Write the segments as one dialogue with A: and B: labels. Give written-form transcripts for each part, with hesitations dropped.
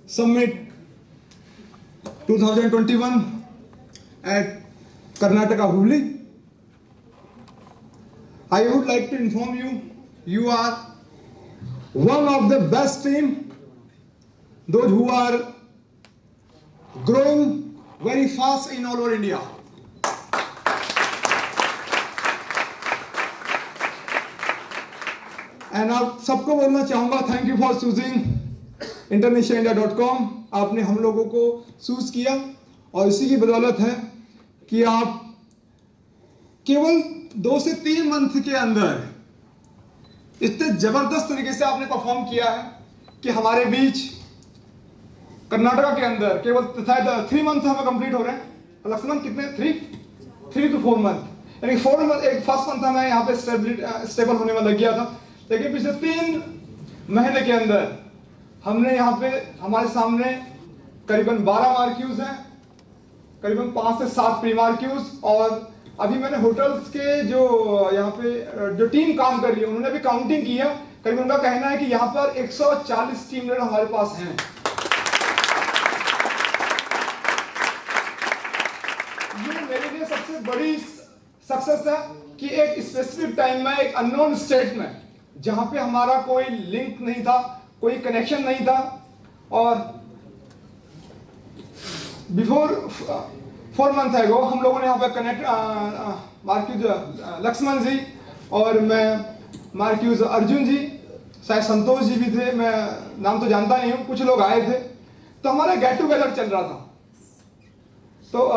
A: Summit 2021 at Karnataka Hubli. I would like to inform you, you are one of the best team, those who are growing very fast in all over India. And आप सबको बोलना चाहूँगा thank you for choosing internationalindia.com। आपने हम लोगों को choose किया और इसी की बदौलत है कि आप केवल 2 से 3 मंथ के अंदर इतने जबरदस्त तरीके से आपने परफॉर्म किया है कि हमारे बीच कर्नाटका के अंदर केवल 3 मंथ हमें कंप्लीट हो रहे हैं। लक्ष्मण कितने 3 to 4 मंथ, यानी 4 मंथ, एक फर्स्ट मंथ हमें यहाँ पे स्टेबल होने में लग गया था, लेकिन पिछले 3 महीने के अंदर हमने यहाँ पे हमारे सामने करीबन 12 मार्क्यूज हैं, करीबन 5 से 7 प्री मार्क्यूज, और अभी मैंने होटल्स के जो यहाँ पे जो टीम काम कर रही है उन्होंने भी काउंटिंग की है, करीबन उनका कहना है कि यहाँ पर 140 टीम लीडर हमारे पास हैं। ये मेरे लिए सबसे बड़ी सक्सेस है कि एक स्पेसिफिक टाइम में एक अननोन स्टेट में जहां पे हमारा कोई लिंक नहीं था, कोई कनेक्शन नहीं था, और बिफोर 4 मंथ एगो हम लोगों ने यहाँ पे कनेक्ट मार्क्यूज लक्ष्मण जी और मैं मार्क्यूज अर्जुन जी, शायद संतोष जी भी थे, मैं नाम तो जानता नहीं हूँ, कुछ लोग आए थे, तो हमारा गेट टुगेदर चल रहा था। तो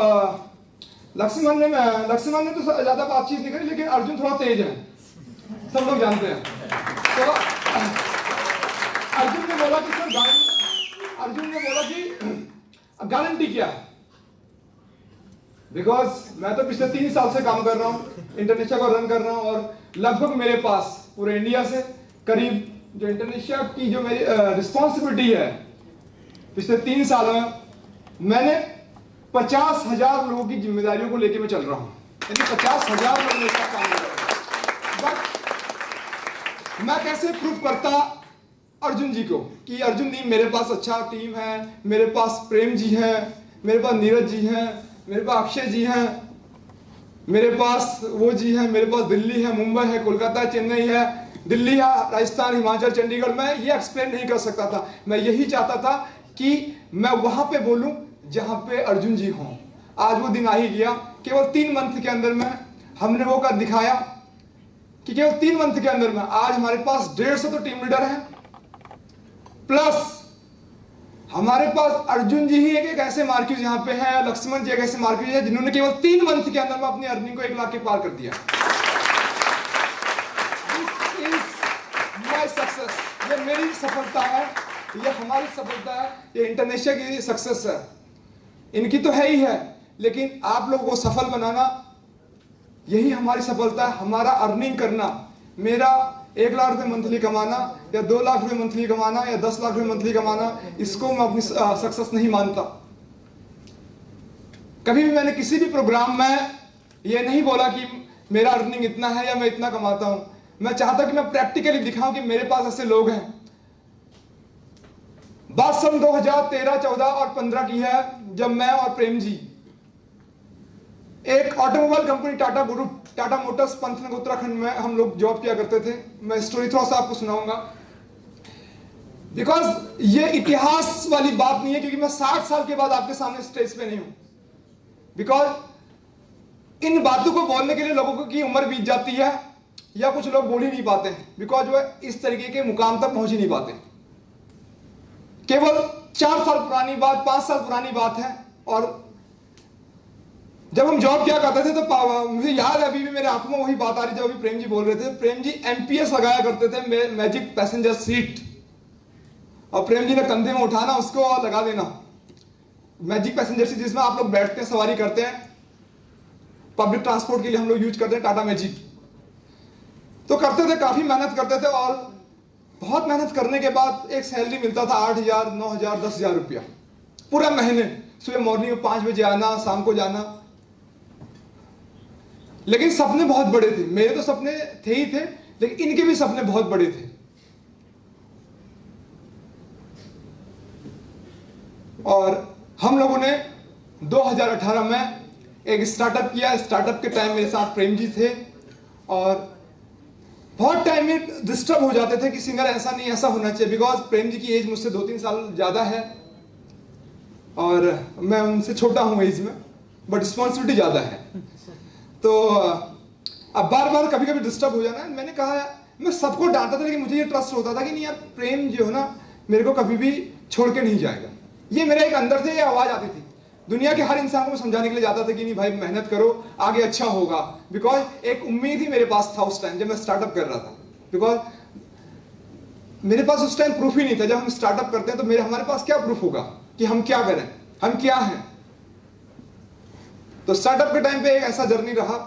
A: लक्ष्मण ने तो ज्यादा बातचीत नहीं करी, लेकिन अर्जुन थोड़ा तेज है, सब लोग जानते हैं। तो अर्जुन ने बोला कि गारंटी क्या है, बिकॉज मैं तो पिछले 3 साल से काम कर रहा हूँ, इंटरनेशिया को रन कर रहा हूँ, और लगभग मेरे पास पूरे इंडिया से करीब जो इंटरनेशिया की जो मेरी रिस्पॉन्सिबिलिटी है पिछले 3 साल में, मैंने 50,000 लोगों की जिम्मेदारियों को लेकर मैं चल रहा हूं, यानी 50,000 लोग मेरे साथ काम कर रहे हैं। बट मैं कैसे प्रूव करता अर्जुन जी को कि अर्जुन जी मेरे पास अच्छा टीम है, मेरे पास प्रेम जी हैं, मेरे पास नीरज जी हैं, मेरे पास अक्षय जी हैं, मेरे पास वो जी हैं, मेरे पास दिल्ली है, मुंबई है, कोलकाता, चेन्नई है, दिल्ली है, राजस्थान, हिमाचल, चंडीगढ़। मैं ये एक्सप्लेन नहीं कर सकता था, मैं यही चाहता था कि मैं वहां पे बोलूं जहां पे अर्जुन जी हों। आज वो दिन आ ही गया। केवल 3 मंथ के अंदर में हमने वो कर दिखाया कि केवल 3 मंथ के अंदर में आज हमारे पास 150 तो टीम लीडर हैं, प्लस हमारे पास अर्जुन जी ही एक ऐसे मार्क्यूज यहाँ पे हैं, लक्ष्मण जी एक ऐसे मार्क्यूज है जिन्होंने केवल 3 मंथ के अंदर में अपनी अर्निंग को 1 लाख के पार कर दिया। दिस इज माय सक्सेस, ये मेरी सफलता है, ये हमारी सफलता है, ये इंटरनेशिया की सक्सेस है। इनकी तो है ही है, लेकिन आप लोग को सफल बनाना यही हमारी सफलता है। हमारा अर्निंग करना, मेरा 1 लाख रुपए मंथली कमाना या 2 लाख रुपए मंथली कमाना या 10 लाख रुपए मंथली कमाना, इसको मैं अपनी सक्सेस नहीं मानता। कभी भी मैंने किसी भी प्रोग्राम में ये नहीं बोला कि मेरा अर्निंग इतना है या मैं इतना कमाता हूं। मैं चाहता कि मैं प्रैक्टिकली दिखाऊं कि मेरे पास ऐसे लोग हैं। बात सन 2013, 14 और 15 की है, जब मैं और प्रेम जी एक automobile company Tata group, Tata Motors, Pantnagar Uttarakhand में हम लोग जॉब किया करते थे। मैं स्टोरी थोड़ा सा आपको सुनाऊंगा, बिकॉज ये इतिहास वाली बात नहीं है, क्योंकि मैं 60 साल के बाद आपके सामने स्टेज पे नहीं हूं। बिकॉज इन बातों को बोलने के लिए लोगों की उम्र बीत जाती है, या कुछ लोग बोल ही नहीं पाते, बिकॉज वो इस तरीके के मुकाम तक पहुंच ही नहीं पाते। केवल 4 साल पुरानी बात, 5 साल पुरानी बात है, और जब हम जॉब किया करते थे तो मुझे याद है, अभी भी मेरे आंखों में वही बात आ रही, जब अभी प्रेम जी बोल रहे थे। प्रेम जी MPS लगाया करते थे, मैजिक पैसेंजर सीट, और प्रेम जी ने कंधे में उठाना उसको और लगा देना, मैजिक पैसेंजर सीट जिसमें आप लोग बैठते हैं, सवारी करते हैं, पब्लिक ट्रांसपोर्ट के लिए हम लोग यूज करते हैं टाटा मैजिक। तो करते थे, काफी मेहनत करते थे, और बहुत मेहनत करने के बाद एक सैलरी मिलता था 8,000, 9,000, 10,000 रुपया पूरा महीने। सुबह मॉर्निंग में 5 बजे आना, शाम को जाना। लेकिन सपने बहुत बड़े थे, मेरे तो सपने थे ही थे, लेकिन इनके भी सपने बहुत बड़े थे। और हम लोगों ने 2018 में एक स्टार्टअप किया। स्टार्टअप के टाइम मेरे साथ प्रेम जी थे और बहुत टाइम में डिस्टर्ब हो जाते थे कि सिंगर ऐसा नहीं, ऐसा होना चाहिए, बिकॉज प्रेम जी की एज मुझसे 2-3 साल ज़्यादा है और मैं उनसे छोटा हूँ एज में, बट रिस्पॉन्सिबिलिटी ज़्यादा है। तो अब बार बार कभी कभी डिस्टर्ब हो जाना। मैंने कहा, मैं सबको डांटता था, लेकिन मुझे ये ट्रस्ट होता था कि नहीं यार, प्रेम जो है ना मेरे को कभी भी छोड़ के नहीं जाएगा। ये मेरे एक अंदर से ये आवाज़ आती थी। दुनिया के हर इंसान को मैं समझाने के लिए जाता था कि नहीं भाई, मेहनत करो, आगे अच्छा होगा। बिकॉज एक उम्मीद ही मेरे पास था उस टाइम जब मैं स्टार्टअप कर रहा था। बिकॉज मेरे पास उस टाइम प्रूफ ही नहीं था। जब हम स्टार्टअप करते हैं तो हमारे पास क्या प्रूफ होगा कि हम क्या करें, हम क्या हैं। तो स्टार्टअप के टाइम पे एक ऐसा जर्नी रहा।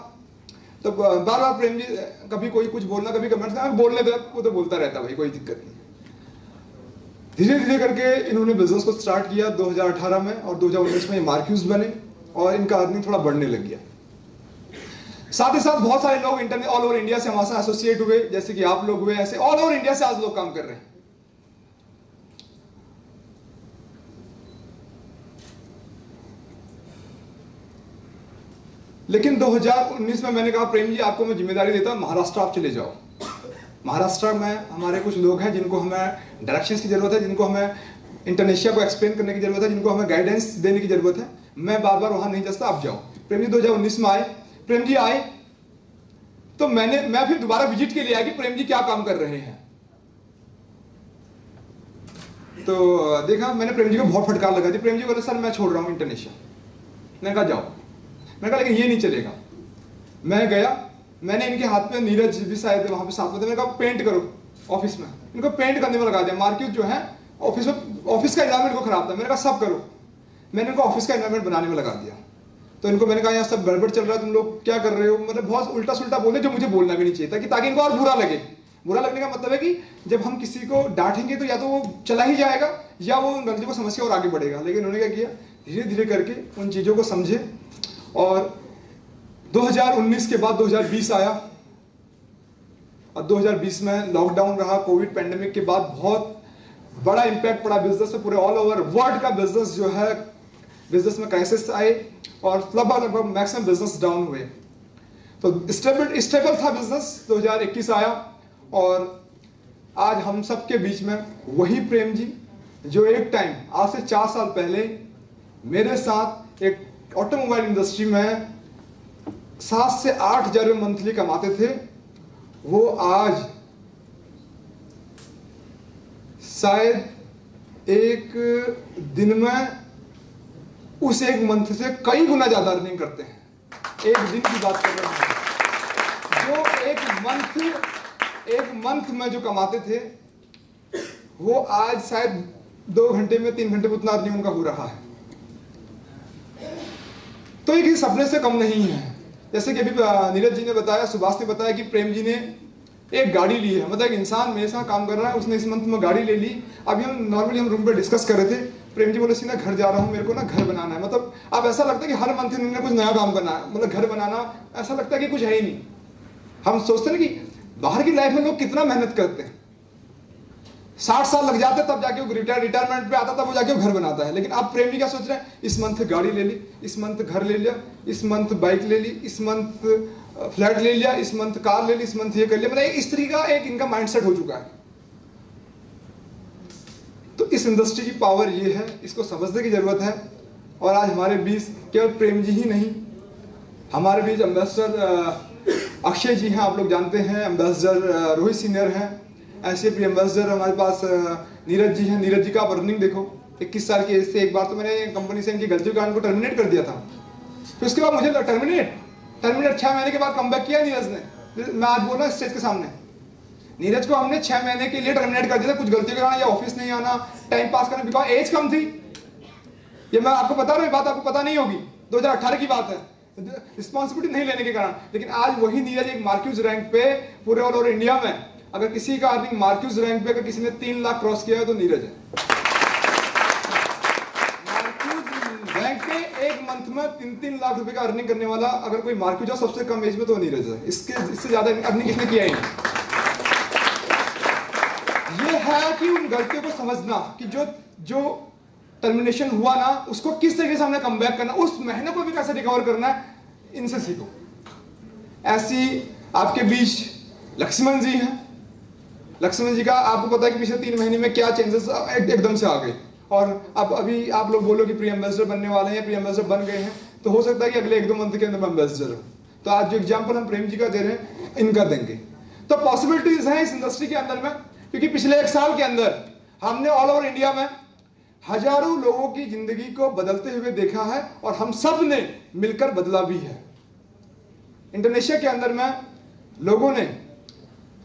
A: तो बार बार प्रेम जी कभी कोई कुछ बोलना, कभी कमेंट्स बोलने दे, वो तो बोलता रहता भाई, कोई दिक्कत नहीं। धीरे धीरे करके इन्होंने बिजनेस को स्टार्ट किया 2018 में और 2019 में ये मार्क्यूज बने और इनका अर्निंग थोड़ा बढ़ने लग गया। साथ ही साथ बहुत सारे लोग इंटरनेट ऑल ओवर इंडिया से हमारे साथ एसोसिएट हुए, जैसे कि आप लोग हुए, ऐसे ऑल ओवर इंडिया से आज लोग काम कर रहे हैं। लेकिन 2019 में मैंने कहा, प्रेम जी आपको मैं जिम्मेदारी देता हूं, महाराष्ट्र आप चले जाओ। महाराष्ट्र में हमारे कुछ लोग हैं जिनको हमें डायरेक्शंस की जरूरत है, जिनको हमें इंडोनेशिया को एक्सप्लेन करने की जरूरत है, जिनको हमें गाइडेंस देने की जरूरत है। मैं बार बार वहां नहीं जा सकता, आप जाओ। प्रेम जी 2019 में आए। प्रेम जी आए तो मैं फिर दोबारा विजिट के लिए आया कि प्रेम जी क्या काम कर रहे हैं। तो देखा, मैंने प्रेम जी को बहुत फटकार लगा दी। प्रेम जी बोले, सर मैं छोड़ रहा हूं इंडोनेशिया। मैंने कहा जाओ। मैंने कहा लेकिन ये नहीं चलेगा। मैं गया, मैंने इनके हाथ में, नीरज भी शायद वहां पे साथ में थे, मैंने कहा पेंट करो ऑफिस में। इनको पेंट करने में लगा दिया। मार्केट जो है ऑफिस में, ऑफिस का एनवायरमेंट को खराब था। मैंने कहा सब करो। मैंने इनको ऑफिस का एनवायरमेंट बनाने में लगा दिया। तो इनको मैंने कहा यहाँ सब गड़बड़ चल रहा है, तुम लोग क्या कर रहे हो, मतलब बहुत उल्टा सुल्टा बोले जो मुझे बोलना भी नहीं चाहिए था, कि ताकि इनको और बुरा लगे। बुरा लगने का मतलब है कि जब हम किसी को डांटेंगे तो या तो वो चला ही जाएगा या वो उन गलती को समझ के और आगे बढ़ेगा। लेकिन उन्होंने क्या किया, धीरे धीरे करके उन चीज़ों को समझे। और 2019 के बाद 2020 आया और 2020 में लॉकडाउन रहा। कोविड पैंडेमिक के बाद बहुत बड़ा इंपैक्ट पड़ा बिजनेस पे, पूरे ऑल ओवर वर्ल्ड का बिजनेस जो है, बिजनेस में क्राइसिस आए और लगभग मैक्सिमम बिजनेस डाउन हुए। तो स्टेबल था बिजनेस। 2021 आया और आज हम सब के बीच में वही प्रेम जी जो एक टाइम आज से 4 साल पहले मेरे साथ एक ऑटोमोबाइल इंडस्ट्री में 7 से 8 हजार मंथली कमाते थे, वो आज शायद एक दिन में उस एक मंथ से कई गुना ज्यादा अर्निंग करते हैं। एक दिन की बात कर रहे हैं। जो एक मंथ में जो कमाते थे, वो आज शायद 2 घंटे में 3 घंटे में उतना अर्निंग उनका हो रहा है। तो ये सपने से कम नहीं है। जैसे कि अभी नीरज जी ने बताया, सुभाष ने बताया कि प्रेम जी ने एक गाड़ी ली है। मतलब एक इंसान मेरे साथ काम कर रहा है, उसने इस मंथ में गाड़ी ले ली। अभी हम रूम पे डिस्कस कर रहे थे, प्रेम जी बोले, सीधा घर जा रहा हूँ, मेरे को ना घर बनाना है। मतलब अब ऐसा लगता है कि हर मंथ इन्होंने कुछ नया काम करना है, मतलब घर बनाना, ऐसा लगता है कि कुछ है ही नहीं। हम सोचते हैं कि बाहर की लाइफ में लोग कितना मेहनत करते हैं, 60 साल लग जाते तब जाके वो रिटायरमेंट पे आता, तब वो जाके वो घर बनाता है। लेकिन आप प्रेम जी क्या सोच रहे हैं, इस मंथ गाड़ी ले ली, इस मंथ घर ले लिया, इस मंथ बाइक ले ली, इस मंथ फ्लैट ले लिया, इस मंथ कार ले ली, इस मंथ ये कर लिया। मतलब इस तरीके का एक इनका माइंडसेट हो चुका है। तो इस इंडस्ट्री की पावर ये है, इसको समझने की जरूरत है। और आज हमारे बीच केवल प्रेम जी ही नहीं, हमारे बीच एम्बेसडर अक्षय जी हैं, आप लोग जानते हैं। एम्बेसडर रोहित सीनियर हैं। ऐसे भी एम्बेसडर हमारे पास नीरज जी हैं। नीरज जी का आप अर्निंग देखो, 21 साल की एज से एक बार तो मैंने कंपनी से इनकी गलती के कारण को टर्मिनेट कर दिया था। फिर उसके बाद मुझे टर्मिनेट 6 महीने के बाद कमबैक किया नीरज ने। मैं आज बोल रहा स्टेज के सामने, नीरज को हमने 6 महीने के लिए टर्मिनेट कर दिया था, कुछ गलती के कारण, या ऑफिस नहीं आना, टाइम पास करना, बिकॉज एज कम थी। ये मैं आपको बता रहा हूँ, बात आपको पता नहीं होगी, 2018 की बात है, रिस्पॉन्सिबिलिटी नहीं लेने के कारण। लेकिन आज वही नीरज एक मार्क्यूज रैंक पे पूरे ऑल ओवर इंडिया में, अगर किसी का अर्निंग मार्क्यूज रैंक पे अगर किसी ने 3 लाख क्रॉस किया है तो नीरज है। मार्क्यूज रैंक पे एक मंथ में 3-3 लाख रुपए का अर्निंग करने वाला अगर कोई मार्क्यूज है सबसे कम एज में तो नीरज है। इससे ज्यादा अर्निंग किसने किया ही नहीं। ये है कि उन गलतियों को समझना कि जो टर्मिनेशन हुआ ना, उसको किस तरीके से हमने कम बैक करना, उस महीने को भी कैसे रिकवर करना है, इनसे सीखो। ऐसी आपके बीच लक्ष्मण जी हैं। लक्ष्मण जी का आपको पता है कि पिछले 3 महीने में क्या चेंजेस एकदम से आ गए, और अब अभी आप लोग बोलो कि प्री एम्बेसडर बनने वाले हैं, प्री एम्बेसडर बन गए हैं, तो हो सकता है कि अगले 1-2 मंथ के अंदर एम्बेसडर हो। तो आज जो एग्जाम्पल हम प्रेम जी का दे रहे हैं, इनका देंगे। तो पॉसिबिलिटीज हैं इस इंडस्ट्री के अंदर में, क्योंकि पिछले 1 साल के अंदर हमने ऑल ओवर इंडिया में हजारों लोगों की जिंदगी को बदलते हुए देखा है, और हम सब ने मिलकर बदला भी है। इंडोनेशिया के अंदर में लोगों ने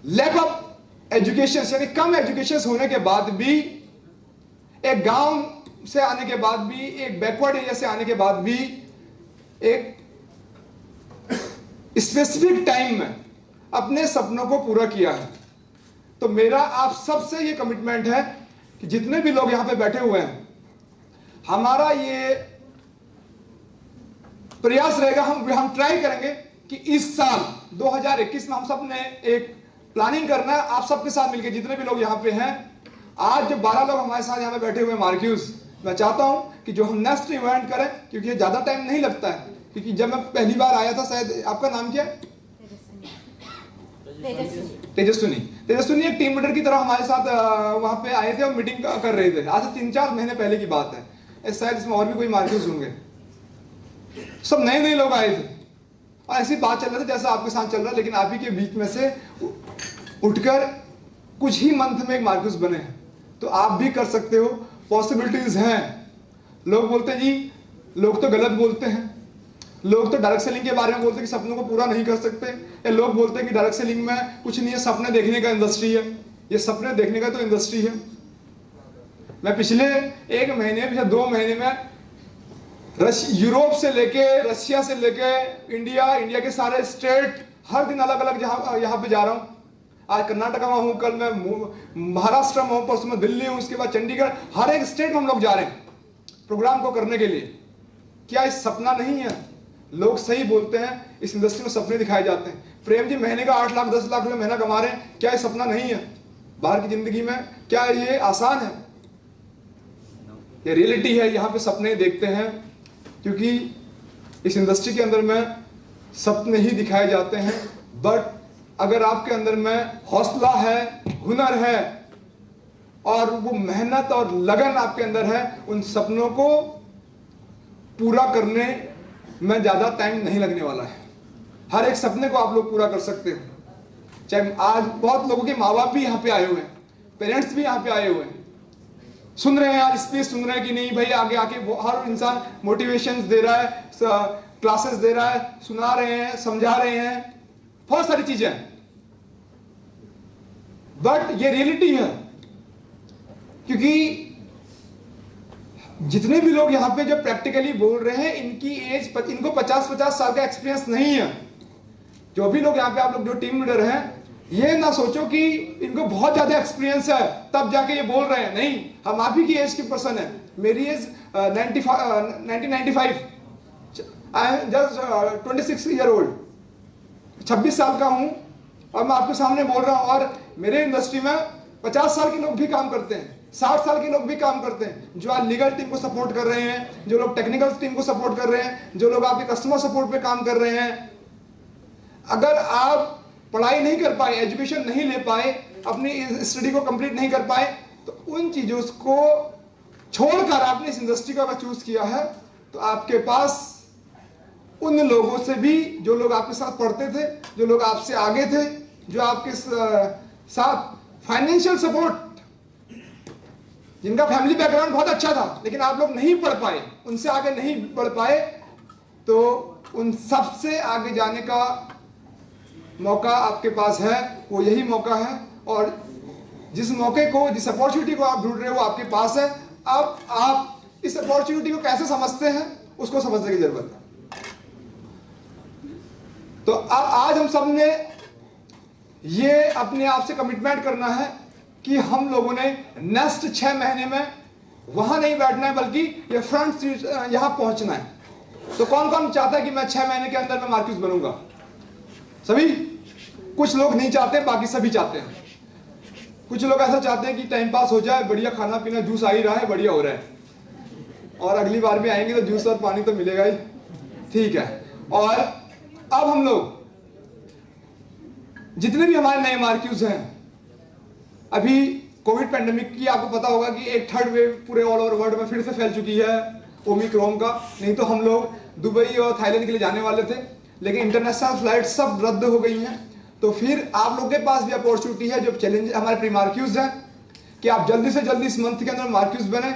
A: लैक ऑफ एजुकेशन, यानी कम एजुकेशन होने के बाद भी, एक गांव से आने के बाद भी, एक बैकवर्ड एरिया से आने के बाद भी, एक स्पेसिफिक टाइम में अपने सपनों को पूरा किया है। तो मेरा आप सबसे ये कमिटमेंट है कि जितने भी लोग यहां पे बैठे हुए हैं, हमारा ये प्रयास रहेगा, हम ट्राई करेंगे कि इस साल 2021 में हम सब ने एक प्लानिंग करना है, आप सबके साथ मिलकर, जितने भी लोग यहां पे हैं। आज जो 12 लोग हमारे साथ यहां पे बैठे हुए हैं मार्क्यूज, मैं चाहता हूं कि जो हम नेक्स्ट इवेंट करें, क्योंकि ये ज्यादा टाइम नहीं लगता है, क्योंकि जब मैं पहली बार आया था, शायद आपका नाम क्या है? तेजस्विनी एक टीम लीडर की तरह हमारे साथ वहां पे आए थे और मीटिंग कर रहे थे। आज से 3-4 महीने पहले की बात है, शायद इसमें और भी कोई मार्क्यूज होंगे। सब नए लोग आए थे और ऐसी बात चल रही थी जैसा आपके साथ चल रहा है, लेकिन आप ही के बीच में से उठकर कुछ ही मंथ में एक मार्क्यूज बने हैं। तो आप भी कर सकते हो, पॉसिबिलिटीज हैं। लोग बोलते हैं जी, लोग तो गलत बोलते हैं, लोग तो डायरेक्ट सेलिंग के बारे में बोलते हैं कि सपनों को पूरा नहीं कर सकते, या लोग बोलते हैं कि डायरेक्ट सेलिंग में कुछ नहीं है, सपने देखने का इंडस्ट्री है। ये सपने देखने का तो इंडस्ट्री है। मैं पिछले 1 महीने, पिछले 2 महीने में यूरोप से लेके, रशिया से लेके इंडिया के सारे स्टेट, हर दिन अलग अलग यहाँ पे जा रहा हूँ। आज कर्नाटका में हूँ, कल मैं महाराष्ट्र में हूँ, परसों में दिल्ली हूँ, उसके बाद चंडीगढ़, हर एक स्टेट में हम लोग जा रहे हैं प्रोग्राम को करने के लिए। क्या इस सपना नहीं है? लोग सही बोलते हैं, इस इंडस्ट्री में सपने दिखाए जाते हैं। प्रेम जी महीने का 8 लाख 10 लाख रुपए महीना कमा रहे हैं, क्या ये सपना नहीं है? बाहर की जिंदगी में क्या ये आसान है? ये रियलिटी है। यहाँ पे सपने देखते हैं, क्योंकि इस इंडस्ट्री के अंदर में सपने ही दिखाए जाते हैं। बट अगर आपके अंदर में हौसला है, हुनर है, और वो मेहनत और लगन आपके अंदर है, उन सपनों को पूरा करने में ज्यादा टाइम नहीं लगने वाला है। हर एक सपने को आप लोग पूरा कर सकते हो। चाहे आज बहुत लोगों के माँ बाप भी यहाँ पे आए हुए हैं, पेरेंट्स भी यहाँ पे आए हुए हैं, सुन रहे हैं, आज स्पीच सुन रहे हैं कि नहीं भाई आगे आके हर इंसान मोटिवेशन दे रहा है, क्लासेस दे रहा है, सुना रहे हैं, समझा रहे हैं, बहुत सारी चीजें। बट ये रियलिटी है, क्योंकि जितने भी लोग यहाँ पे जो प्रैक्टिकली बोल रहे हैं, इनकी एज, इनको 50-50 साल का एक्सपीरियंस नहीं है। जो भी लोग यहाँ पे, आप लोग जो टीम लीडर हैं, ये ना सोचो कि इनको बहुत ज्यादा एक्सपीरियंस है तब जाके ये बोल रहे हैं। नहीं, हम आप ही की एज की पर्सन है। मेरी age 1995, I am just 26 year old, 26 साल का हूं और मैं आपके सामने बोल रहा हूं। और मेरे इंडस्ट्री में 50 साल के लोग भी काम करते हैं, 60 साल के लोग भी काम करते हैं, जो आज लीगल टीम को सपोर्ट कर रहे हैं, जो लोग टेक्निकल टीम को सपोर्ट कर रहे हैं, जो लोग आपके कस्टमर सपोर्ट पे काम कर रहे हैं। अगर आप पढ़ाई नहीं कर पाए, एजुकेशन नहीं ले पाए, अपनी स्टडी को कंप्लीट नहीं कर पाए, तो उन चीजों को छोड़कर आपने इस इंडस्ट्री को अगर चूज किया है, तो आपके पास उन लोगों से भी, जो लोग आपके साथ पढ़ते थे, जो लोग आपसे आगे थे, जो आपके साथ फाइनेंशियल सपोर्ट, जिनका फैमिली बैकग्राउंड बहुत अच्छा था, लेकिन आप लोग नहीं पढ़ पाए, उनसे आगे नहीं बढ़ पाए, तो उन सबसे आगे जाने का मौका आपके पास है। वो यही मौका है, और जिस मौके को, जिस अपॉर्चुनिटी को आप ढूंढ रहे हो, वो आपके पास है। अब आप इस अपॉर्चुनिटी को कैसे समझते हैं, उसको समझने की जरूरत है। तो अब आज हम सब ने ये अपने आप से कमिटमेंट करना है कि हम लोगों ने नेक्स्ट 6 महीने में वहां नहीं बैठना है, बल्कि ये फ्रंट सीट यहां पहुंचना है। तो कौन कौन चाहता है कि मैं 6 महीने के अंदर में मार्क्यूज बनूंगा? सभी? कुछ लोग नहीं चाहते, बाकी सभी चाहते हैं। कुछ लोग ऐसा चाहते हैं कि टाइम पास हो जाए, बढ़िया खाना पीना, जूस आ ही रहा है, बढ़िया हो रहा है। और अगली बार भी आएंगे तो जूस और पानी तो मिलेगा ही, ठीक है। और अब हम लोग जितने भी हमारे नए मार्क्यूज हैं, अभी कोविड पेंडेमिक की आपको पता होगा कि एक थर्ड वेव पूरे ऑल ओवर वर्ल्ड में फिर से फैल चुकी है ओमिक्रॉन का। नहीं तो हम लोग दुबई और थाईलैंड के लिए जाने वाले थे, लेकिन इंटरनेशनल फ्लाइट सब रद्द हो गई हैं। तो फिर आप लोगों के पास भी अपॉर्चुनिटी है, जो चैलेंज हमारे प्री मार्क्यूज हैं, कि आप जल्दी से जल्दी इस मंथ के अंदर मार्क्यूज बने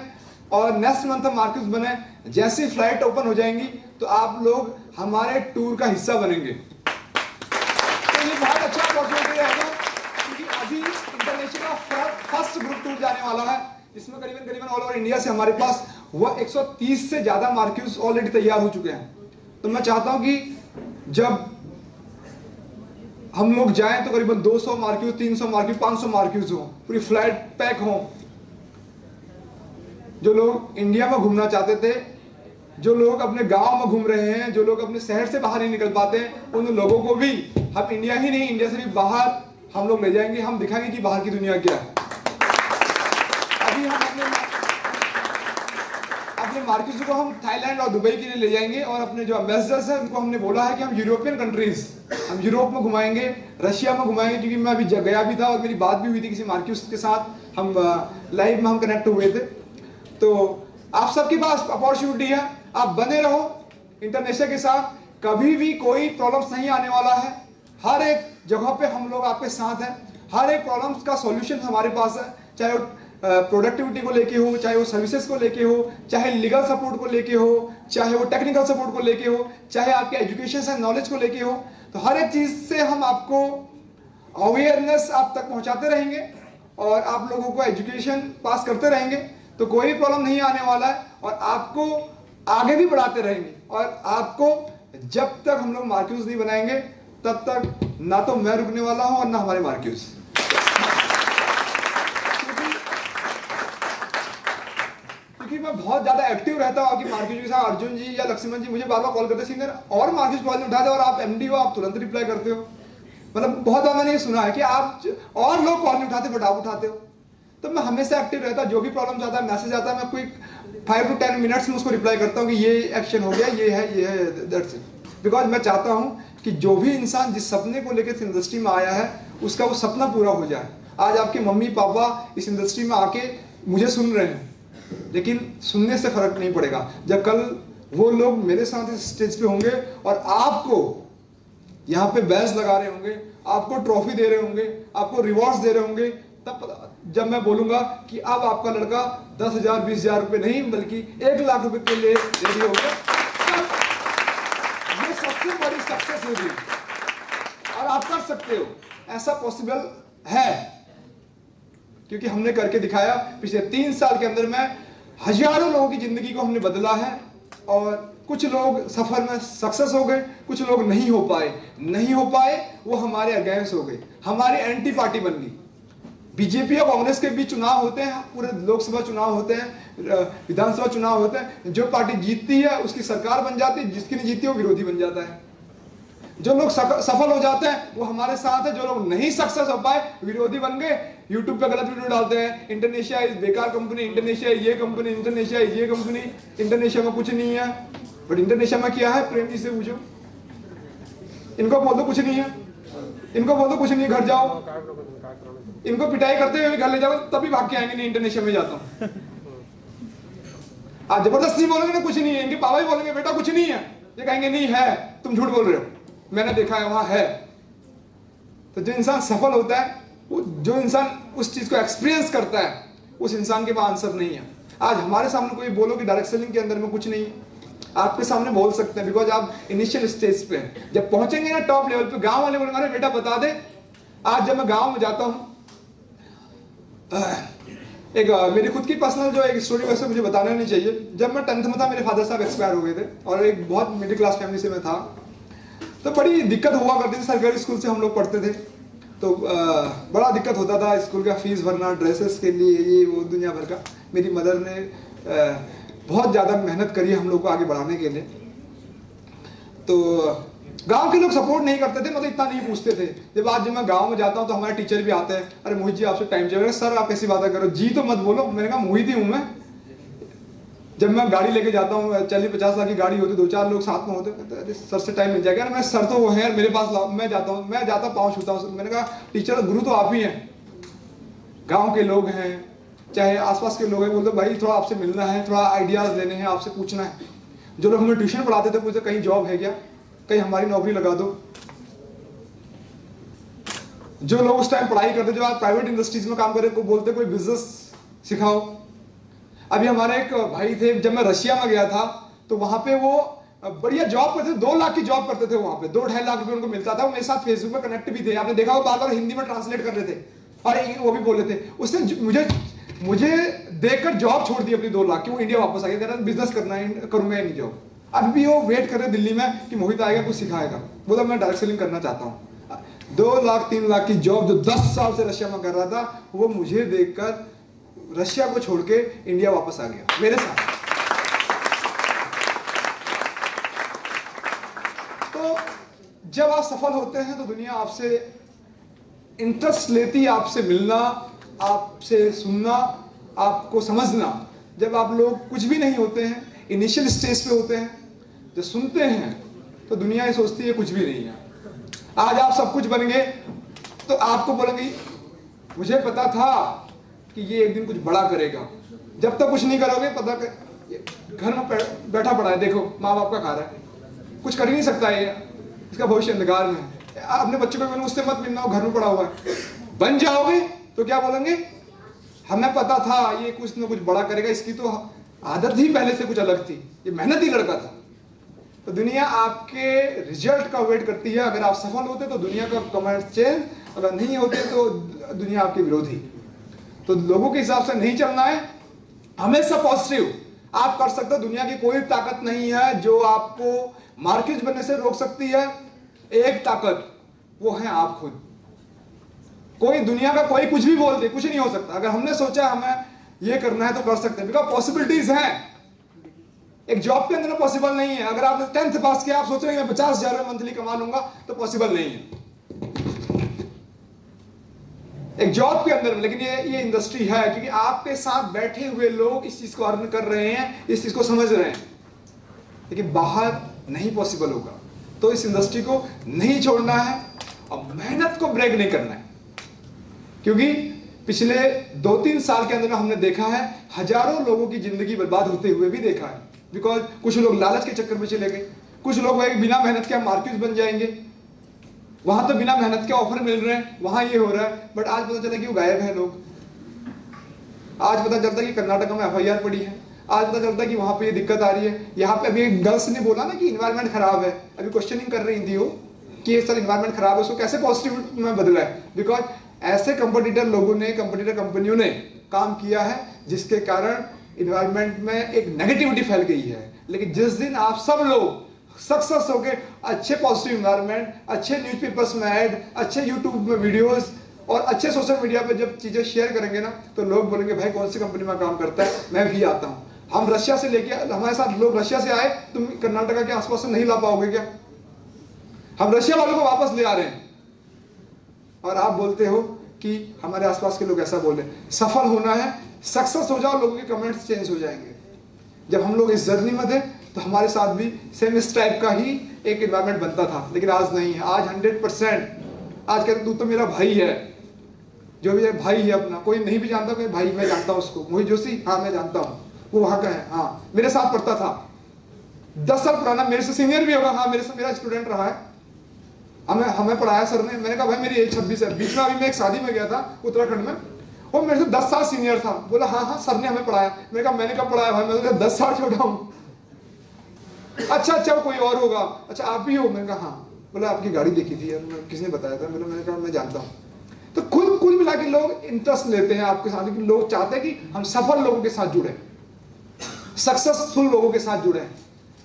A: और नेक्स्ट मंथ मार्क्यूज बने। जैसे फ्लाइट ओपन हो जाएंगी तो आप लोग हमारे टूर का हिस्सा बनेंगे। तो ये बहुत अच्छा अपॉर्चुनिटी रहेगा, क्योंकि अभी इंटरनेशनल का फर्स्ट ग्रुप टूर जाने वाला है, इसमें करीबन ऑल ओवर इंडिया से हमारे पास वह 130 से ज्यादा मार्क्यूज ऑलरेडी तैयार हो चुके हैं। तो मैं चाहता हूं कि जब हम लोग जाएं तो करीबन 200 मार्क्यूज, 300 मार्क्यूज, 500 मार्क्यूज हो, पूरी फ्लाइट पैक हो। जो लोग इंडिया में घूमना चाहते थे, जो लोग अपने गांव में घूम रहे हैं, जो लोग अपने शहर से बाहर नहीं निकल पाते हैं, उन लोगों को भी हम इंडिया ही नहीं, इंडिया से भी बाहर हम लोग ले जाएंगे। हम दिखाएंगे कि बाहर की दुनिया क्या है। अभी हम अपने मार्क्यूज को हम थाईलैंड और दुबई के लिए ले जाएंगे, और अपने जो एम्बेसडर्स हैं उनको हमने बोला है कि हम यूरोपियन कंट्रीज, हम यूरोप में घुमाएंगे, रशिया में घुमाएंगे, क्योंकि मैं अभी गया भी था और मेरी बात भी हुई थी किसी मार्क्यूज के साथ, हम लाइव में हम कनेक्ट हुए थे। तो आप सबके पास अपॉर्चुनिटी है, आप बने रहो इंटरनेशनल के साथ, कभी भी कोई प्रॉब्लम्स नहीं आने वाला है। हर एक जगह पे हम लोग आपके साथ हैं, हर एक प्रॉब्लम्स का सॉल्यूशन हमारे पास है, चाहे वो प्रोडक्टिविटी को लेके हो, चाहे वो सर्विसेज को लेके हो, चाहे लीगल सपोर्ट को लेके हो, चाहे वो टेक्निकल सपोर्ट को लेके हो, चाहे आपके एजुकेशन एंड नॉलेज को लेके हो। तो हर एक चीज से हम आपको अवेयरनेस आप तक पहुंचाते रहेंगे और आप लोगों को एजुकेशन पास करते रहेंगे। तो कोई प्रॉब्लम नहीं आने वाला है, और आपको आगे भी बढ़ाते रहेंगे। और आपको जब तक हम लोग मार्क्यूज नहीं बनाएंगे तब तक ना तो मैं रुकने वाला हूं और ना हमारे मार्क्यूज। क्योंकि मैं बहुत ज्यादा एक्टिव रहता हूं कि मार्क्यूज के साथ अर्जुन जी या लक्ष्मण जी मुझे बार बार कॉल करते, सीनियर और मार्क्यूज कॉल नहीं उठाते, और आप एमडी हो, आप तुरंत रिप्लाई करते हो। मतलब बहुत बार मैंने ये सुना है कि आप और लोग कॉल नहीं उठाते बट आप उठाते हो। तो मैं हमेशा एक्टिव रहता, जो भी प्रॉब्लम आता है, मैसेज आता है, मैं कोई 5 to 10 मिनट्स में उसको रिप्लाई करता हूँ कि ये एक्शन हो गया, ये है, दैट्स इट। बिकॉज मैं चाहता हूँ कि जो भी इंसान जिस सपने को लेकर इस इंडस्ट्री में आया है उसका वो सपना पूरा हो जाए। आज आपके मम्मी पापा इस इंडस्ट्री में आके मुझे सुन रहे हैं, लेकिन सुनने से फर्क नहीं पड़ेगा। जब कल वो लोग मेरे साथ इस स्टेज पे होंगे और आपको यहाँ पे बैज लगा रहे होंगे, आपको ट्रॉफी दे रहे होंगे, आपको रिवॉर्ड्स दे रहे होंगे, तब जब मैं बोलूंगा कि अब आपका लड़का 10,000 20,000 रुपए नहीं बल्कि 1 लाख रुपए के लिए रेडी हो गया, ये सबसे बड़ी सक्सेस होगी। और आप कर सकते हो, ऐसा पॉसिबल है, क्योंकि हमने करके दिखाया। पिछले 3 साल के अंदर में हजारों लोगों की जिंदगी को हमने बदला है, और कुछ लोग सफर में सक्सेस हो गए, कुछ लोग नहीं हो पाए, वो हमारे अगेंस्ट हो गए, हमारी एंटी पार्टी बन गई। बीजेपी और कांग्रेस के बीच चुनाव होते हैं, पूरे लोकसभा चुनाव होते हैं, विधानसभा चुनाव होते हैं। जो पार्टी जीतती है उसकी सरकार बन जाती है, जिसकी नहीं जीती वो विरोधी बन जाता है। जो लोग सफल हो जाते हैं वो हमारे साथ है, जो लोग नहीं सक्सेस हो पाए विरोधी बन गए, यूट्यूब पे गलत वीडियो डालते हैं, इंडोनेशिया इज बेकार कंपनी, इंडोनेशिया ये कंपनी, इंडोनेशिया ये कंपनी, इंडोनेशिया में कुछ नहीं है। बट इंडोनेशिया में क्या है, प्रेम जी से पूछो, इनको बोल दो कुछ नहीं है, इनको बोल दो कुछ नहीं, घर जाओ, इनको पिटाई करते हुए घर ले जाओ, तभी भाग के आएंगे नहीं इंडोनेशिया में जाता हूं। आप जबरदस्ती बोलेंगे ना कुछ नहीं है, इनके पापा भी बोलेंगे बेटा कुछ नहीं है, ये कहेंगे नहीं है, तुम झूठ बोल रहे हो, मैंने देखा है वहां है। तो जो इंसान सफल होता है, जो इंसान उस चीज को एक्सपीरियंस करता है, उस इंसान के पास आंसर नहीं है। आज हमारे सामने कोई बोलो कि डायरेक्ट सेलिंग के अंदर में कुछ नहीं है, आपके सामने बोल सकते हैं, बिकॉज आप इनिशियल स्टेज पे हैं। जब पहुंचेंगे ना टॉप लेवल पे, गांव वाले बोलेंगे बेटा बता दे। आज जब मैं गांव में जाता हूं, एक मेरी खुद की पर्सनल जो एक स्टोरी, वैसे मुझे बताना नहीं चाहिए। जब मैं 10th में था, मेरे फादर साहब एक्सपायर हो गए थे, और एक बहुत मिडिल क्लास फैमिली से मैं था, तो बड़ी दिक्कत हुआ करती थी। सरकारी स्कूल से हम लोग पढ़ते थे, तो बड़ा दिक्कत होता था, स्कूल का फीस भरना, ड्रेसेस के लिए, ये वो दुनिया भर का। मेरी मदर ने बहुत ज़्यादा मेहनत करी हम लोग को आगे बढ़ाने के लिए। तो गांव के लोग सपोर्ट नहीं करते थे, मतलब इतना नहीं पूछते थे। जब आज जब मैं गांव में जाता हूं तो हमारे टीचर भी आते हैं, अरे मोहित जी आपसे टाइम चाहिए। सर आप ऐसी बातें करो, जी तो मत बोलो। मैंने कहा मोहित ही हूं मैं, जब मैं गाड़ी लेके जाता हूँ, 40-50 लाख की गाड़ी होती, 2-4 लोग साथ में होते, कहते अरे सर से टाइम मिल जाएगा। मैं सर तो वो है मेरे पास, मैं जाता पाँव छूता हूँ। मैंने कहा टीचर गुरु तो आप ही हैं, गांव के लोग हैं चाहे आसपास के लोग हैं, बोलते भाई थोड़ा आपसे मिलना है, थोड़ा आइडियाज लेने हैं, आपसे पूछना है। जो लोग हमें ट्यूशन पढ़ाते थे पूछते कहीं जॉब है क्या, कहीं हमारी नौकरी लगा दो। जो लोग उस टाइम पढ़ाई करते, जो आज प्राइवेट इंडस्ट्रीज में काम कर रहे, को बोलते कोई बिजनेस सिखाओ। अभी हमारे एक भाई थे, जब मैं रशिया में गया था तो वहां पे वो बढ़िया जॉब करते थे, 2 लाख की जॉब करते थे वहां पे, 2-2.5 लाख रुपए उनको मिलता था। वो मेरे साथ फेसबुक पे कनेक्ट भी थे, आपने देखा वो बार बार हिंदी में ट्रांसलेट कर रहे थे और वो भी बोल रहे थे। उसने मुझे देखकर जॉब छोड़ दी अपनी 2 लाख की, वो इंडिया वापस आ गया, कह रहा बिजनेस करना है, करूंगा नहीं जॉब। अभी भी वो वेट कर रहे दिल्ली में कि मोहित आएगा कुछ सिखाएगा। बोला मैं डायरेक्ट सेलिंग करना चाहता हूँ। 2 लाख 3 लाख की जॉब जो 10 साल से रशिया में कर रहा था, वो मुझे देखकर रशिया को छोड़ के इंडिया वापस आ गया मेरे साथ। तो जब आप सफल होते हैं तो दुनिया आपसे इंटरेस्ट लेती है, आपसे मिलना, आपसे सुनना, आपको समझना। जब आप लोग कुछ भी नहीं होते हैं, इनिशियल स्टेज पे होते हैं, जब सुनते हैं तो दुनिया ये सोचती है कुछ भी नहीं है। आज आप सब कुछ बन गए तो आपको बोलेंगे मुझे पता था कि ये एक दिन कुछ बड़ा करेगा। जब तक कुछ नहीं करोगे, पता कर घर में बैठा पड़ा है, देखो माँ बाप का खा रहा है, कुछ कर ही नहीं सकता है, इसका भविष्य अंधकार में है। अपने बच्चों को मैंने उससे मत मिलना, हो घर में पड़ा हुआ है। बन जाओगे तो क्या बोलेंगे, हमें पता था ये कुछ न कुछ बड़ा करेगा, इसकी तो आदत ही पहले से कुछ अलग थी, ये मेहनती लड़का था। तो दुनिया आपके रिजल्ट का वेट करती है। अगर आप सफल होते तो दुनिया का कमेंट चेंज, अगर नहीं होते तो दुनिया आपके विरोधी। तो लोगों के हिसाब से नहीं चलना है, हमेशा पॉजिटिव आप कर सकते हो। दुनिया की कोई ताकत नहीं है जो आपको मार्केट बनने से रोक सकती है। एक ताकत, वो है आप खुद। कोई दुनिया का कोई कुछ भी बोल दे, कुछ नहीं हो सकता। अगर हमने सोचा हमें ये करना है तो कर सकते हैं, बिकॉज पॉसिबिलिटीज हैं। एक जॉब के अंदर पॉसिबल नहीं है। अगर आपने 10th पास किया, आप सोच रहे हैं मैं 50,000 मंथली कमा लूंगा, तो पॉसिबल नहीं है एक जॉब के अंदर में। लेकिन ये इंडस्ट्री है क्योंकि आपके साथ बैठे हुए लोग इस चीज को अर्न कर रहे हैं, इस चीज को समझ रहे हैं, लेकिन बाहर नहीं पॉसिबल होगा। तो इस इंडस्ट्री को नहीं छोड़ना है और मेहनत को ब्रेक नहीं करना है। क्योंकि पिछले 2-3 साल के अंदर हमने देखा है, हजारों लोगों की जिंदगी बर्बाद होते हुए भी देखा है। बिकॉज कुछ लोग लालच के चक्कर में चले गए, कुछ लोग बिना मेहनत के मार्केट बन जाएंगे, वहां तो बिना मेहनत के ऑफर मिल रहे हैं, वहां ये हो रहा है, बट आज पता चला कि वो गायब है लोग। आज पता चलता है कि कर्नाटक में FIR पड़ी है, आज पता चलता है कि वहां पे ये दिक्कत आ रही है। यहाँ पे अभी गर्ल्स ने बोला ना कि इन्वायरमेंट खराब है, अभी क्वेश्चनिंग कर रही थी वो कि सर इन्वायरमेंट खराब है, उसको कैसे पॉजिटिव में बदला है। बिकॉज ऐसे कंपटीटर लोगों ने, कंपटीटर कंपनियों ने काम किया है जिसके कारण इन्वायरमेंट में एक नेगेटिविटी फैल गई है। लेकिन जिस दिन आप सब लोग सक्सेस हो गए, अच्छे पॉजिटिव इन्वायरमेंट, अच्छे न्यूज़पेपर्स में ऐड, अच्छे यूट्यूब में वीडियोस और अच्छे सोशल मीडिया पे जब चीजें शेयर करेंगे ना, तो लोग बोलेंगे भाई कौन सी कंपनी में काम करता है, मैं भी आता हूँ। हम रशिया से लेके, हमारे साथ लोग रशिया से आए, तुम कर्नाटका के आसपास से नहीं ला पाओगे क्या? हम रशिया वालों को वापस ले आ रहे हैं और आप बोलते हो कि हमारे आसपास के लोग ऐसा बोल रहे हैं। सफल होना है, सक्सेस हो जाओ, लोगों के कमेंट्स चेंज हो जाएंगे। जब हम लोग इस जर्नी में थे तो हमारे साथ भी सेम इस टाइप का ही एक एनवायरनमेंट बनता था, लेकिन आज नहीं है। आज 100%। आज कहते तू तो मेरा भाई है, जो भी है भाई है अपना। कोई नहीं भी जानता, कोई भाई मैं जानता हूँ उसको, मोहित जोशी, हाँ मैं जानता हूँ, वो वहां का है, हाँ मेरे साथ पढ़ता था, 10 साल पुराना, मेरे से सीनियर भी होगा, हाँ मेरा स्टूडेंट रहा है, हमें पढ़ाया सर ने। मैंने कहा भाई मेरी एज 26 है। बीच में अभी मैं एक शादी में गया था उत्तराखंड में, वो मेरे से 10 साल सीनियर था। बोला हाँ सर ने हमें पढ़ाया। मैंने कहा मैंने कब पढ़ाया भाई, मैं 10 साल छोटा हूँ। अच्छा कोई और होगा, अच्छा आप ही हो? मैंने कहा हाँ। बोला आपकी गाड़ी देखी थी यार, किसने बताया था? मैंने कहा मैं जानता हूँ। तो कुल मिला के लोग इंटरेस्ट लेते हैं आपके साथ, कि लोग चाहते हैं कि हम सफल लोगों के साथ जुड़े, सक्सेसफुल लोगों के साथ जुड़े।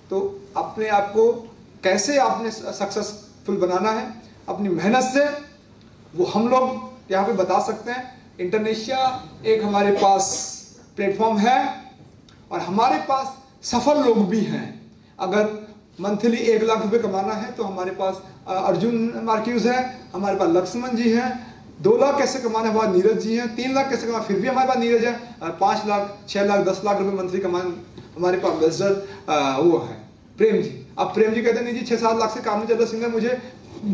A: तो अपने आप को कैसे आपने सक्सेसफुल बनाना है अपनी मेहनत से, वो हम लोग यहाँ पे बता सकते हैं। इंटरनेशिया एक हमारे पास प्लेटफॉर्म है और हमारे पास सफल लोग भी हैं। अगर मंथली 1 लाख रुपए कमाना है तो हमारे पास अर्जुन मार्क्यूज है, हमारे पास लक्ष्मण जी हैं। 2 लाख कैसे कमाने, हमारे नीरज जी हैं। 3 लाख कैसे कमाना, फिर भी हमारे पास नीरज है। 5 लाख, 6 लाख, 10 लाख रुपए मंथली कमाने हमारे पास एम्बेसडर वो है प्रेम जी। अब प्रेम जी कहते हैं नहीं जी 6-7 लाख से काम नहीं चल रहा सिंगर, मुझे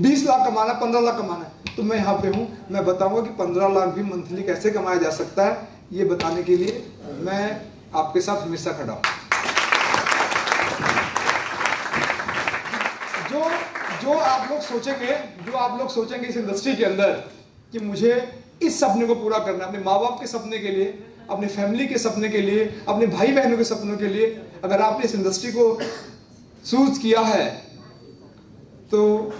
A: 20 लाख कमाना, 15 लाख कमाना है। तो मैं यहाँ पे हूँ, मैं बताऊंगा कि 15 लाख भी मंथली कैसे कमाया जा सकता है, ये बताने के लिए मैं आपके साथ हमेशा खड़ा हूँ। जो आप लोग सोचेंगे इस इंडस्ट्री के अंदर कि मुझे इस सपने को पूरा करना है, अपने माँ बाप के सपने के लिए, अपने फैमिली के सपने के लिए, अपने भाई बहनों के सपनों के लिए, अगर आपने इस इंडस्ट्री को चूज किया है तो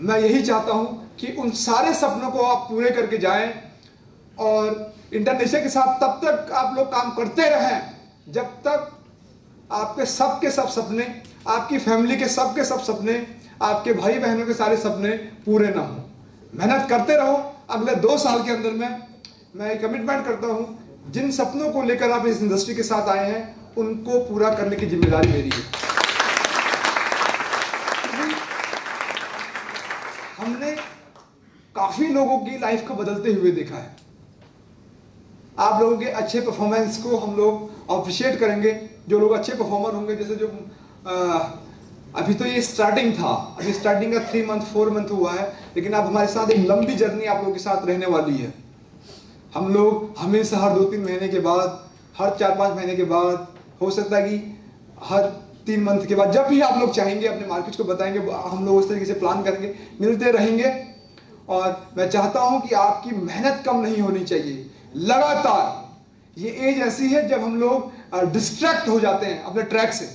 A: मैं यही चाहता हूं कि उन सारे सपनों को आप पूरे करके जाएं और इंटरनेशनल के साथ तब तक आप लोग काम करते रहें जब तक आपके सबके सब सपने, आपकी फैमिली के सबके सब सपने, आपके भाई बहनों के सारे सपने पूरे ना हो। मेहनत करते रहो। अगले 2 साल के अंदर में मैं कमिटमेंट करता हूं, जिन सपनों को लेकर आप इस इंडस्ट्री के साथ आए हैं उनको पूरा करने की जिम्मेदारी मेरी है। हमने काफी लोगों की लाइफ को बदलते हुए देखा है। आप लोगों के अच्छे परफॉर्मेंस को हम लोग अप्रिशिएट करेंगे। जो लोग अच्छे परफॉर्मर होंगे, जैसे जो अभी तो ये स्टार्टिंग था, अभी स्टार्टिंग का 3 मंथ 4 मंथ हुआ है, लेकिन अब हमारे साथ एक लंबी जर्नी आप लोगों के साथ रहने वाली है। हम लोग हमेशा हर 2-3 महीने के बाद, हर 4-5 महीने के बाद, हो सकता है कि हर 3 मंथ के बाद, जब भी आप लोग चाहेंगे अपने मार्केट को बताएंगे, हम लोग उस तरीके से प्लान करेंगे, मिलते रहेंगे। और मैं चाहता हूं कि आपकी मेहनत कम नहीं होनी चाहिए, लगातार। ये एज ऐसी है जब हम लोग डिस्ट्रैक्ट हो जाते हैं अपने ट्रैक से।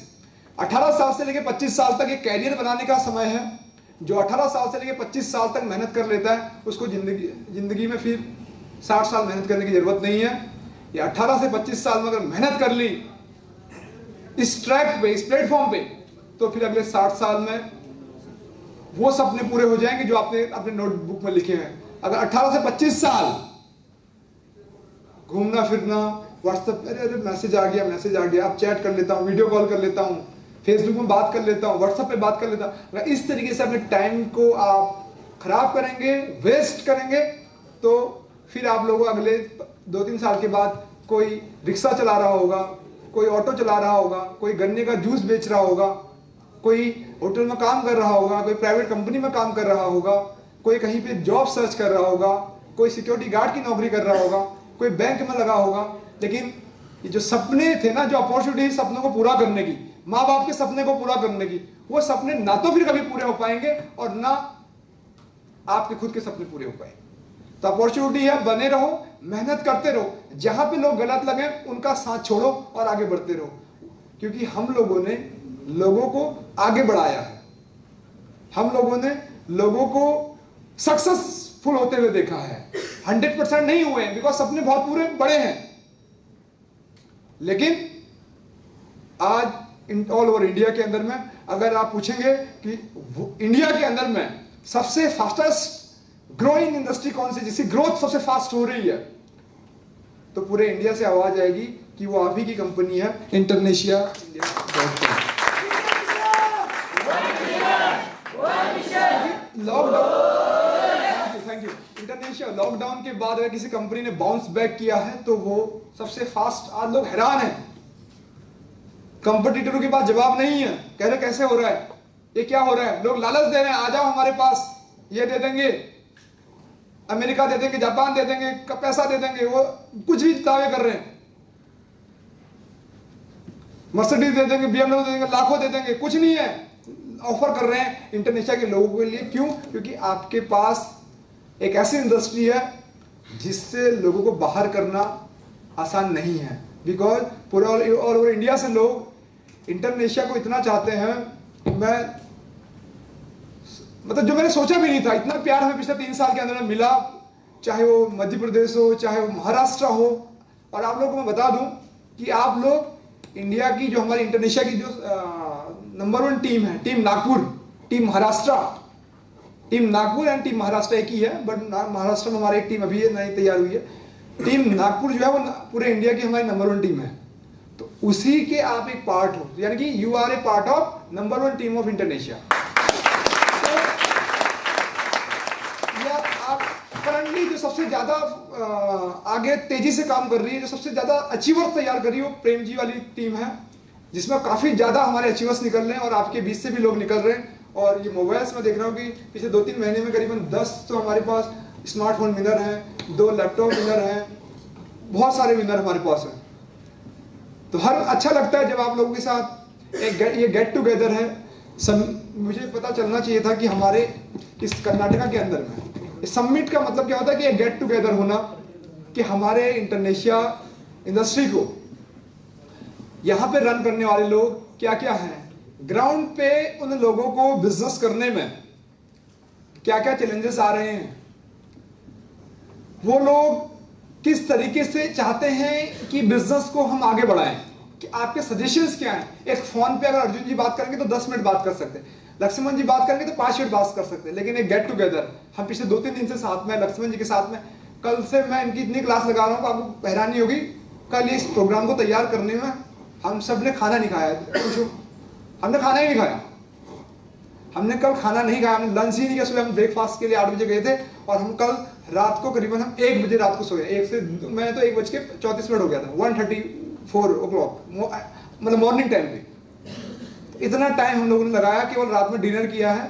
A: 18 साल से लेकर 25 साल तक एक कैरियर बनाने का समय है। जो 18 साल से लेकर 25 साल तक मेहनत कर लेता है उसको जिंदगी में फिर 60 साल मेहनत करने की जरूरत नहीं है। ये 18 से 25 साल में अगर मेहनत कर ली इस ट्रैक पे, इस प्लेटफॉर्म पे, तो फिर अगले 60 साल में वो सपने पूरे हो जाएंगे जो आपने अपने नोटबुक में लिखे हैं। अगर 18 से 25 साल घूमना फिरना, व्हाट्सएप, अरे मैसेज आ गया, आप चैट कर लेता हूँ, वीडियो कॉल कर लेता हूँ, फेसबुक में बात कर लेता हूँ, व्हाट्सएप पे बात कर लेता हूँ, अगर इस तरीके से अपने टाइम को आप खराब करेंगे, वेस्ट करेंगे, तो फिर आप लोगों अगले 2-3 साल के बाद कोई रिक्शा चला रहा होगा, कोई ऑटो चला रहा होगा, कोई गन्ने का जूस बेच रहा होगा, कोई होटल में काम कर रहा होगा, कोई प्राइवेट कंपनी में काम कर रहा होगा, कोई कहीं पे जॉब सर्च कर रहा होगा, कोई सिक्योरिटी गार्ड की नौकरी कर रहा होगा, कोई बैंक में लगा होगा। लेकिन ये जो सपने थे ना, जो अपॉर्चुनिटी सपनों को पूरा करने की, माँ बाप के सपने को पूरा करने की, वो सपने ना तो फिर कभी पूरे हो पाएंगे और ना आपके खुद के सपने पूरे हो पाएंगे। तो अपॉर्चुनिटी है, बने रहो, मेहनत करते रहो, जहां पे लोग गलत लगे उनका साथ छोड़ो और आगे बढ़ते रहो, क्योंकि हम लोगों ने लोगों को आगे बढ़ाया है, हम लोगों ने लोगों को सक्सेसफुल होते हुए देखा है। 100% नहीं हुए हैं बिकॉज सपने बहुत पूरे बड़े हैं, लेकिन आज ऑल ओवर इंडिया के अंदर में अगर आप पूछेंगे कि इंडिया के अंदर में सबसे फास्टेस्ट ग्रोइंग इंडस्ट्री कौन सी, जिसकी ग्रोथ सबसे फास्ट हो रही है, तो पूरे इंडिया से आवाज आएगी कि वो आप ही की कंपनी है, Internesia India. Thank you. Internesia lockdown के बाद अगर किसी कंपनी ने बाउंस बैक किया है तो वो सबसे फास्ट। आज लोग हैरान हैं, कंपटीटरों के पास जवाब नहीं है, कह रहे कैसे हो रहा है, ये क्या हो रहा है, लोग लालच दे रहे हैं, आ जाओ हमारे पास, ये दे देंगे, अमेरिका दे देंगे, जापान दे देंगे, पैसा दे देंगे, वो कुछ भी दावे कर रहे हैं, मर्सिडीज दे देंगे, BMW दे देंगे, लाखों दे देंगे, कुछ नहीं है, ऑफर कर रहे हैं इंटरनेशिया के लोगों के लिए। क्यों? क्योंकि आपके पास एक ऐसी इंडस्ट्री है जिससे लोगों को बाहर करना आसान नहीं है। बिकॉज पूरा ऑल ओवर इंडिया से लोग इंटरनेशिया को इतना चाहते हैं, मैं मतलब जो मैंने सोचा भी नहीं था, इतना प्यार हमें पिछले 3 साल के अंदर में मिला, चाहे वो मध्य प्रदेश हो, चाहे वो महाराष्ट्र हो। और आप लोगों को मैं बता दूं कि आप लोग इंडिया की जो हमारी इंटरनेशिया की जो नंबर 1 टीम है, team Nagpur, team Maharashtra, team Nagpur and team Maharashtra एक ही है, बट महाराष्ट्र में हमारी एक टीम अभी नई तैयार हुई है। टीम नागपुर जो है वो पूरे इंडिया की हमारी नंबर 1 टीम है, तो उसी के आप एक पार्ट हो, यानी कि you are a part of number 1 team of Internesia. आप करंटली करंटली जो सबसे ज्यादा आगे तेजी से काम कर रही है, जो सबसे ज्यादा अचीवर्स तैयार कर रही है, वो प्रेम जी वाली टीम है, जिसमें काफी ज्यादा हमारे अचीवर्स निकल रहे हैं और आपके बीच से भी लोग निकल रहे हैं। और ये मोबाइल्स में देख रहा हूँ कि पिछले 2-3 महीने में करीबन 10 तो हमारे पास स्मार्टफोन विनर हैं, 2 लैपटॉप विनर हैं, बहुत सारे विनर हमारे पास हैं। तो हर अच्छा लगता है जब आप लोगों के साथ ये गेट टुगेदर है। मुझे पता चलना चाहिए था कि हमारे इस कर्नाटका के अंदर में समिट का मतलब क्या होता है कि एक गेट टुगेदर होना, कि हमारे इंडोनेशिया इंडस्ट्री को यहाँ पे रन करने वाले लोग क्या क्या हैं, ग्राउंड पे उन लोगों को बिजनेस करने में क्या क्या चैलेंजेस आ रहे हैं, वो लोग किस तरीके से चाहते हैं कि बिजनेस को हम आगे बढ़ाएं, कि आपके सजेशंस क्या हैं। एक फोन पे अगर अर्जुन जी बात करेंगे तो 10 मिनट बात कर सकते हैं, लक्ष्मण जी बात करेंगे तो 5 मिनट बात कर सकते हैं, लेकिन एक गेट टुगेदर हम पिछले 2-3 दिन से साथ में लक्ष्मण जी के साथ में, कल से मैं इनकी इतनी क्लास लगा रहा हूँ कि आपको हैरानी होगी। कल इस प्रोग्राम को तैयार करने में हम सब ने खाना नहीं खाया, हमने खाना ही नहीं खाया, हमने कल खाना नहीं खाया, हमने लंच ही नहीं किया। सुबह हम ब्रेकफास्ट के लिए 8 बजे गए थे और हम कल रात को करीबन हम 1 बजे रात को सोए। 1 से मैं तो 1:34 हो गया था, 1:34 मतलब मॉर्निंग टाइम पे। इतना टाइम हम लोगों ने लगाया, केवल रात में डिनर किया है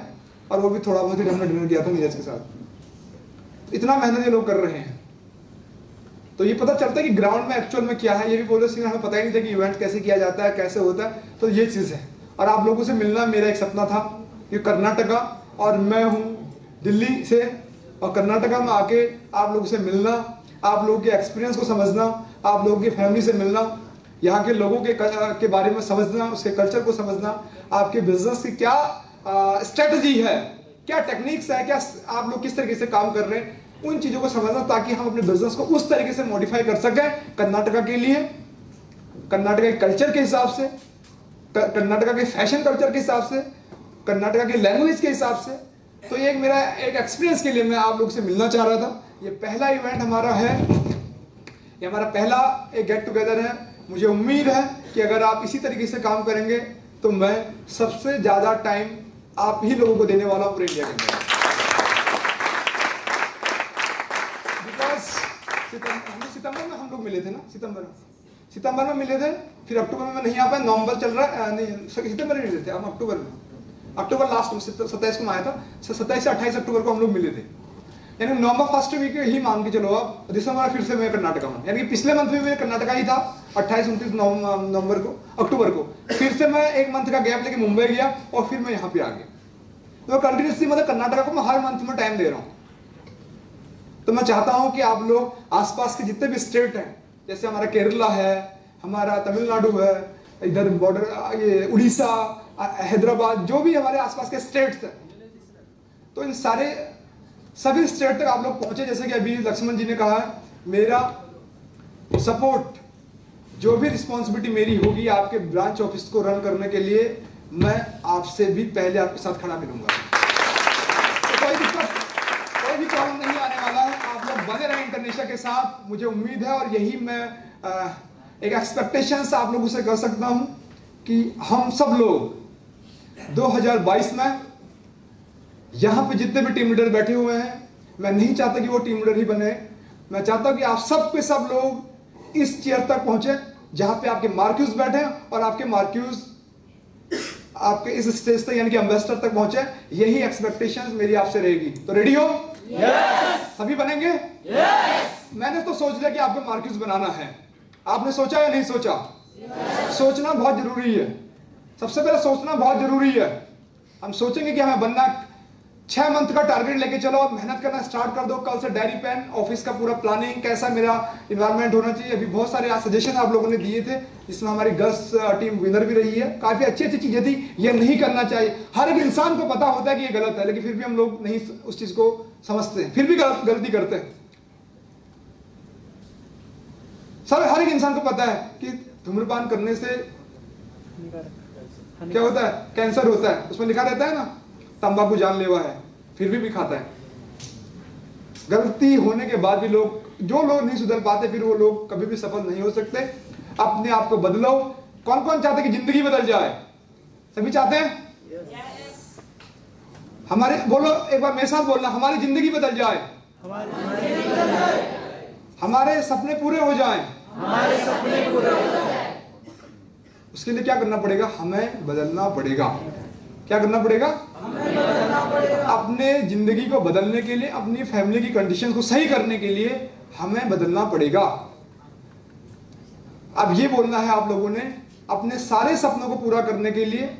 A: और वो भी थोड़ा बहुत ही हमने डिनर किया था नीरज के साथ। इतना मेहनत ये लोग कर रहे हैं, तो ये पता चलता है कि ग्राउंड में एक्चुअल में क्या है। ये भी बोलो सिंह हमें पता ही नहीं था कि इवेंट कैसे किया जाता है, कैसे होता है, तो ये चीज़ है। और आप लोगों से मिलना मेरा एक सपना था कि कर्नाटका, और मैं हूँ दिल्ली से, और कर्नाटका में आके आप लोगों से मिलना, आप लोगों के एक्सपीरियंस को समझना, आप लोगों की फैमिली से मिलना, यहाँ के लोगों के बारे में समझना, उसके कल्चर को समझना, आपके बिजनेस की क्या स्ट्रेटजी है, क्या टेक्निक्स है, क्या आप लोग किस तरीके से काम कर रहे हैं, उन चीज़ों को समझना, ताकि हम अपने बिजनेस को उस तरीके से मॉडिफाई कर सकें कर्नाटका के लिए, कर्नाटका के कल्चर के हिसाब से, कर्नाटका के फैशन कल्चर के हिसाब से, कर्नाटका के लैंग्वेज के हिसाब से। तो ये मेरा एक एक्सपीरियंस के लिए मैं आप लोग से मिलना चाह रहा था। ये पहला इवेंट हमारा है, ये हमारा पहला एक गेट टुगेदर है। मुझे उम्मीद है कि अगर आप इसी तरीके से काम करेंगे तो मैं सबसे ज्यादा टाइम आप ही लोगों को देने वाला हूं पूरे इंडिया के अंदर। सितंबर में हम लोग मिले थे ना, सितंबर में मिले थे, फिर अक्टूबर में नहीं आ पाए, नवंबर चल रहा है, नहीं सितंबर में मिले थे हम, अक्टूबर लास्ट में 27 को आया था, 27 से 28 अक्टूबर को हम लोग मिले थे। यानी नवंबर फर्स्ट वीक ही मान के चलो आप, दिसंबर फिर से मैं कर्नाटका में, यानी कि पिछले मंथ में मैं कर्नाटका ही था 28-29 नवंबर को, अक्टूबर को फिर से मैं 1 मंथ का गैप लेके मुंबई गया और फिर मैं यहाँ पे आ गया। तो कंटिन्यूसली मतलब कर्नाटका को मैं हर मंथ में टाइम दे रहा हूँ। तो मैं चाहता हूँ कि आप लोग आसपास के जितने भी स्टेट हैं, जैसे हमारा केरला है, हमारा तमिलनाडु है, इधर बॉर्डर ये उड़ीसा, हैदराबाद, जो भी हमारे आसपास के स्टेट्स हैं, तो इन सभी स्टेट तक आप लोग पहुंचे। जैसे कि अभी लक्ष्मण जी ने कहा, मेरा सपोर्ट, जो भी रिस्पॉन्सिबिलिटी मेरी होगी आपके ब्रांच ऑफिस को रन करने के लिए, मैं आपसे भी पहले आपके साथ खड़ा मिलूंगा। तो कोई भी प्रॉब्लम नहीं आने वाला है। आप लोग बने रहें इंडोनेशिया के साथ, मुझे उम्मीद है, और यही मैं एक एक्सपेक्टेशंस आप लोगों से कर सकता हूं कि हम सब लोग 2022 में यहां पे जितने भी टीम लीडर बैठे हुए हैं, मैं नहीं चाहता कि वो टीम लीडर ही बने, मैं चाहता हूं कि आप सब पे सब लोग इस चेयर तक पहुंचे जहां पे आपके मार्क्यूज बैठे और आपके मार्क्यूज आपके इस स्टेज तक यानी कि एम्बेसडर तक पहुंचे। यही एक्सपेक्टेशंस मेरी आपसे रहेगी। तो रेडी हो? yes! सभी बनेंगे? yes! मैंने तो सोच लिया कि आपको मार्क्यूज बनाना है। आपने सोचा या नहीं सोचा? yes! सोचना बहुत जरूरी है। सबसे पहले सोचना बहुत जरूरी है। हम सोचेंगे कि हमें बनना, 6 मंथ का टारगेट लेके चलो और मेहनत करना स्टार्ट कर दो। कल से डायरी पेन, ऑफिस का पूरा प्लानिंग, कैसा मेरा इन्वायरमेंट होना चाहिए। अभी बहुत सारे सजेशन आप लोगों ने दिए थे, जिसमें हमारी गर्ल्स टीम विनर भी रही है। काफी अच्छी अच्छी चीजें थी। ये नहीं करना चाहिए, हर एक इंसान को पता होता है कि ये गलत है, लेकिन फिर भी हम लोग नहीं उस चीज को समझते हैं, फिर भी गलती करते हैं। सर हर एक इंसान को पता है कि धूम्रपान करने से क्या होता है, कैंसर होता है, उसमें लिखा रहता है ना, तंबाकू जानलेवा है, फिर भी खाता है। गलती होने के बाद भी लोग, जो लोग नहीं सुधर पाते, फिर वो लोग कभी भी सफल नहीं हो सकते। अपने आप को बदलो। कौन कौन चाहते कि जिंदगी बदल जाए? सभी चाहते हैं? हमारे बोलो एक बार मेरे साथ बोलना, हमारी जिंदगी बदल जाए। हमारे सपने पूरे हो जाएं। उसके लिए क्या करना पड़ेगा? हमें बदलना पड़ेगा। क्या करना पड़ेगा? अपने जिंदगी को बदलने के लिए, अपनी फैमिली की कंडीशन को सही करने के लिए हमें बदलना पड़ेगा। अब ये बोलना है आप लोगों ने, अपने सारे सपनों को पूरा करने के लिए,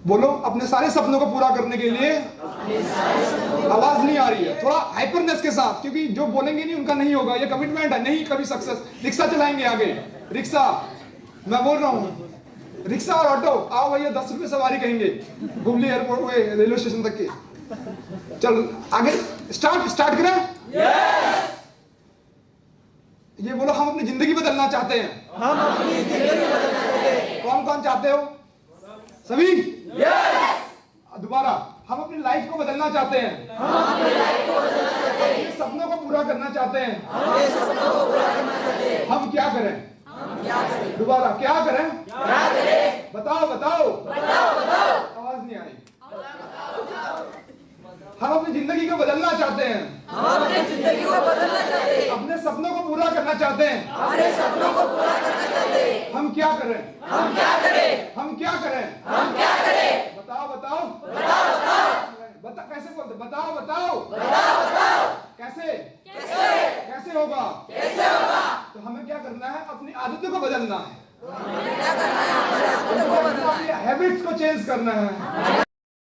A: बोलो, अपने सारे सपनों को पूरा करने के लिए। आवाज नहीं आ रही है, थोड़ा हाइपरनेस के साथ, क्योंकि जो बोलेंगे नहीं उनका नहीं होगा। ये कमिटमेंट है, नहीं कभी सक्सेस। रिक्शा चलाएंगे आगे, रिक्शा, मैं बोल रहा हूं, रिक्शा और ऑटो, आओ भैया 10 रुपए सवारी कहेंगे हुबली एयरपोर्ट रेलवे स्टेशन तक के। चल आगे स्टार्ट करें। ये बोलो, हम अपनी जिंदगी बदलना चाहते हैं। कौन कौन चाहते हो? सभी। दोबारा, हम अपनी लाइफ को बदलना चाहते हैं। अपने सपनों को पूरा करना चाहते हैं। हम क्या करें? दोबारा, क्या करें? बताओ। आवाज नहीं आई। हम अपनी जिंदगी को बदलना चाहते हैं। अपने सपनों को पूरा करना चाहते हैं। हम क्या करें? बताओ। कैसे बोलते? बताओ। कैसे होगा? तो हमें क्या करना है? अपनी आदतों को बदलना है। अपनी हैबिट्स को चेंज करना है।